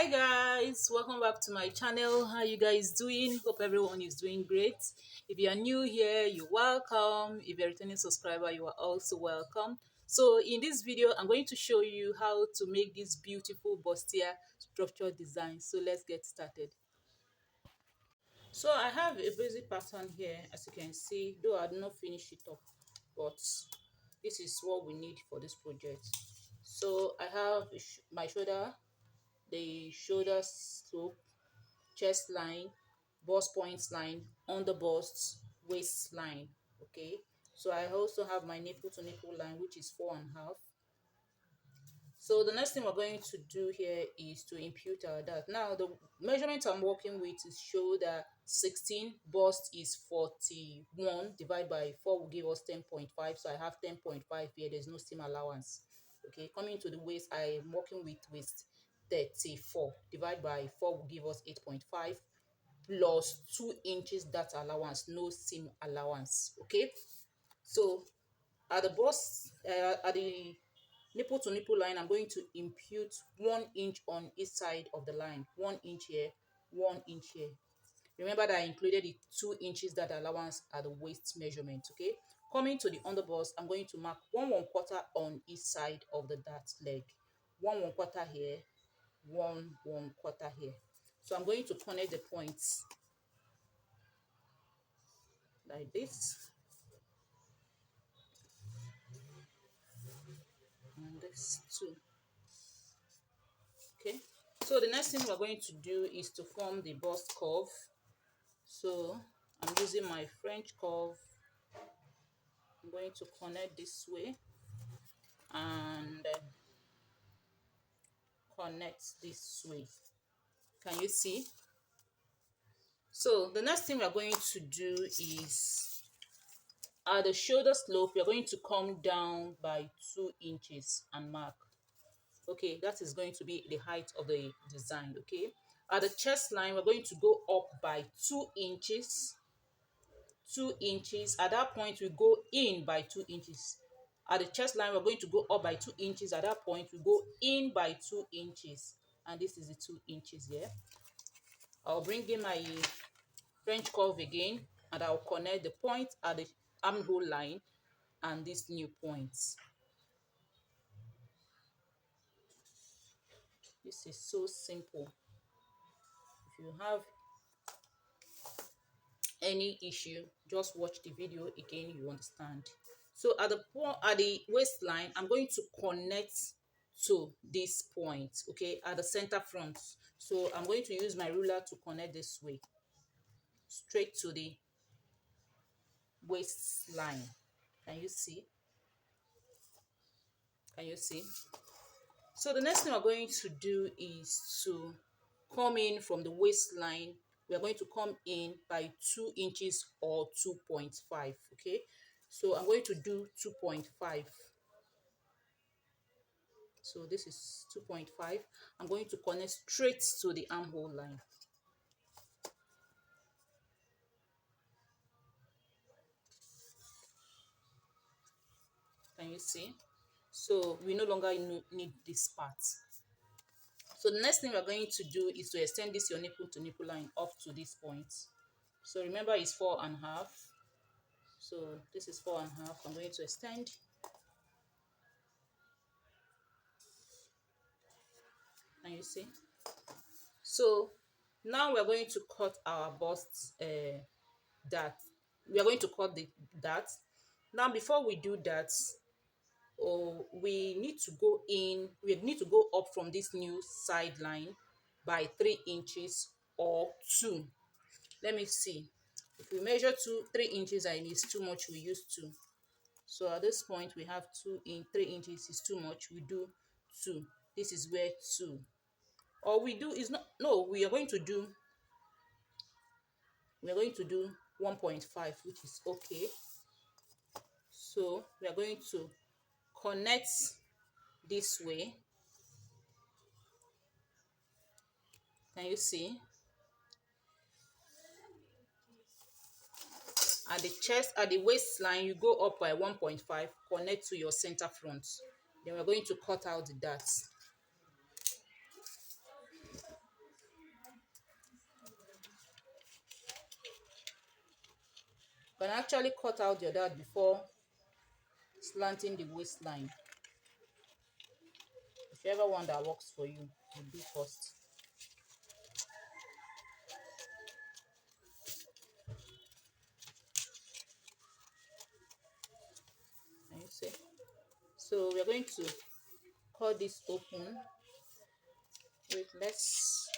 Hi guys, welcome back to my channel. How you guys doing? Hope everyone is doing great. If you are new here, you're welcome. If you're a returning subscriber, you are also welcome. So in this video, I'm going to show you how to make this beautiful bustier structure design. So let's get started. So I have a basic pattern here, as you can see, though I did not finish it up, but this is what we need for this project. So I have my shoulder, the shoulder slope, chest line, bust points line, under bust, waist line. Okay, so I also have my nipple to nipple line, which is 4.5. So the next thing we're going to do here is to impute our dart. Now the measurement I'm working with is shoulder 16, bust is 41, divided by 4 will give us 10.5. So I have 10.5 here. There's no seam allowance. Okay, coming to the waist, I am working with waist 34, divided by 4 will give us 8.5, plus 2 inches dart allowance, no seam allowance. Okay, so at the bust, at the nipple to nipple line, I'm going to impute 1 inch on each side of the line. 1 inch here, 1 inch here. Remember that I included the 2 inches that allowance at the waist measurement. Okay, coming to the under bust, I'm going to mark 1/1/4 on each side of the dart leg. 1/1/4 here, 1/1/4 here. So I'm going to connect the points like this, and this too. Okay, so the next thing we're going to do is to form the bust curve. So I'm using my French curve. I'm going to connect this way and connect this way. Can you see? So the next thing we're going to do is at the shoulder slope, we're going to come down by 2 inches and mark. Okay, that is going to be the height of the design. Okay, at the chest line, we're going to go up by 2 inches. 2 inches. At that point, we go in by 2 inches. At the chest line, we're going to go up by 2 inches. At that point, we go in by 2 inches. And this is the 2 inches here. I'll bring in my French curve again, and I'll connect the point at the armhole line and these new points. This is so simple. If you have any issue, just watch the video again, you understand. So at the waistline, I'm going to connect to this point, okay, at the center front. So I'm going to use my ruler to connect this way straight to the waistline. Can you see? Can you see? So the next thing we're going to do is to come in from the waistline. We are going to come in by 2 inches or 2.5. Okay, so I'm going to do 2.5. So this is 2.5. I'm going to connect straight to the armhole line. Can you see? So we no longer need this part. So the next thing we're going to do is to extend this your nipple to nipple line up to this point. So remember, it's 4.5. So this is 4.5. I'm going to extend. Can you see? So now we're going to cut our bust dart. We are going to cut the dart. Now before we do that, we need to go in. We need to go up from this new sideline by 3 inches or 2. Let me see. If we measure 3 inches and it's too much, we use 2. So at this point we have 3 inches is too much, we do 2. This is where 2. Or we do is not, no, we are going to do 1.5, which is okay. So we are going to connect this way. Can you see? At the chest, at the waistline, you go up by 1.5, connect to your center front. Then we're going to cut out the darts. You can actually cut out your dart before slanting the waistline. Whichever one that works for you, you do first. Can you see? So we're going to cut this open. Wait, let's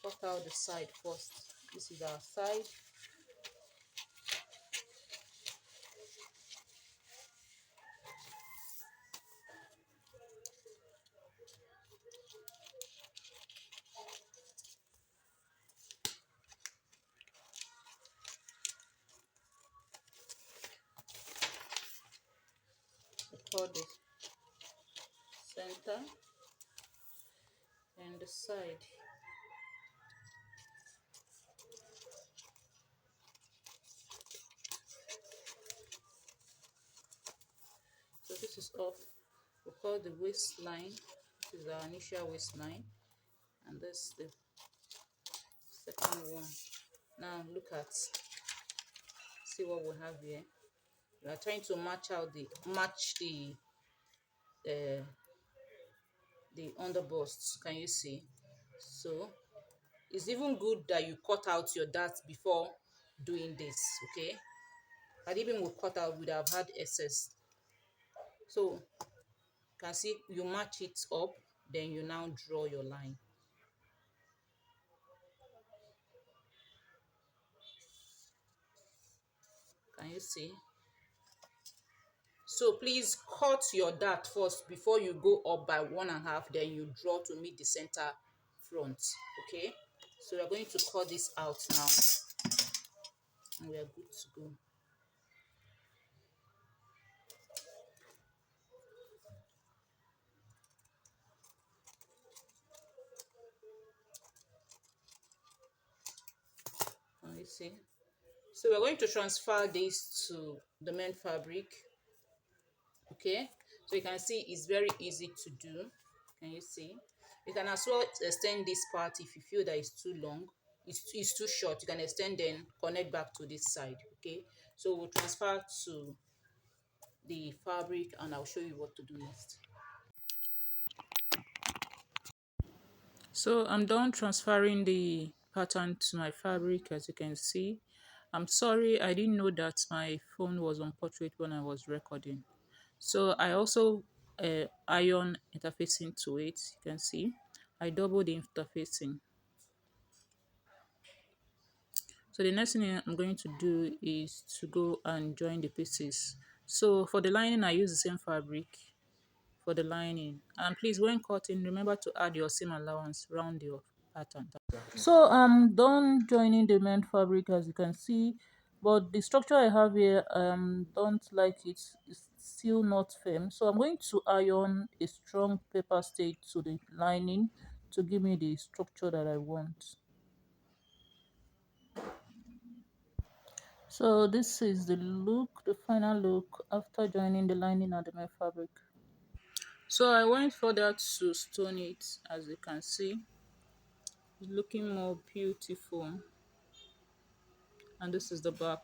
cut out the side first. This is our side. We cut the center and the side. So this is off. We cut the waistline. This is our initial waistline, and this is the second one. Now look at, see what we have here. We are trying to match uh, the underbust. Can you see? So it's even good that you cut out your dart before doing this. Okay, but even we cut out, would have had excess. So you can see, you match it up, then you now draw your line. Can you see? So please cut your dart first before you go up by 1.5, then you draw to meet the center front. Okay, so we're going to cut this out now, and we are good to go. Can you see? So we're going to transfer this to the main fabric. Okay, so you can see it's very easy to do. Can you see? You can as well extend this part if you feel that it's too long, it's too short. You can extend, then connect back to this side. Okay, so we'll transfer to the fabric and I'll show you what to do next. So I'm done transferring the pattern to my fabric. As you can see, I'm sorry, I didn't know that my phone was on portrait when I was recording. So I also iron interfacing to it. You can see I double the interfacing. So the next thing I'm going to do is to go and join the pieces. So for the lining, I use the same fabric for the lining. And please, when cutting, remember to add your seam allowance around your pattern. So I'm done joining the main fabric, as you can see, but the structure I have here, don't like it. It's still not firm, so I'm going to iron a strong paper state to the lining to give me the structure that I want. So this is the look, the final look after joining the lining and the main fabric. So I went further to stone it. As you can see, it's looking more beautiful, and this is the back.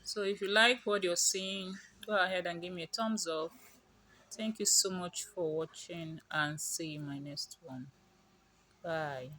So if you like what you're seeing, go ahead and give me a thumbs up. Thank you so much for watching, and see you in my next one. Bye.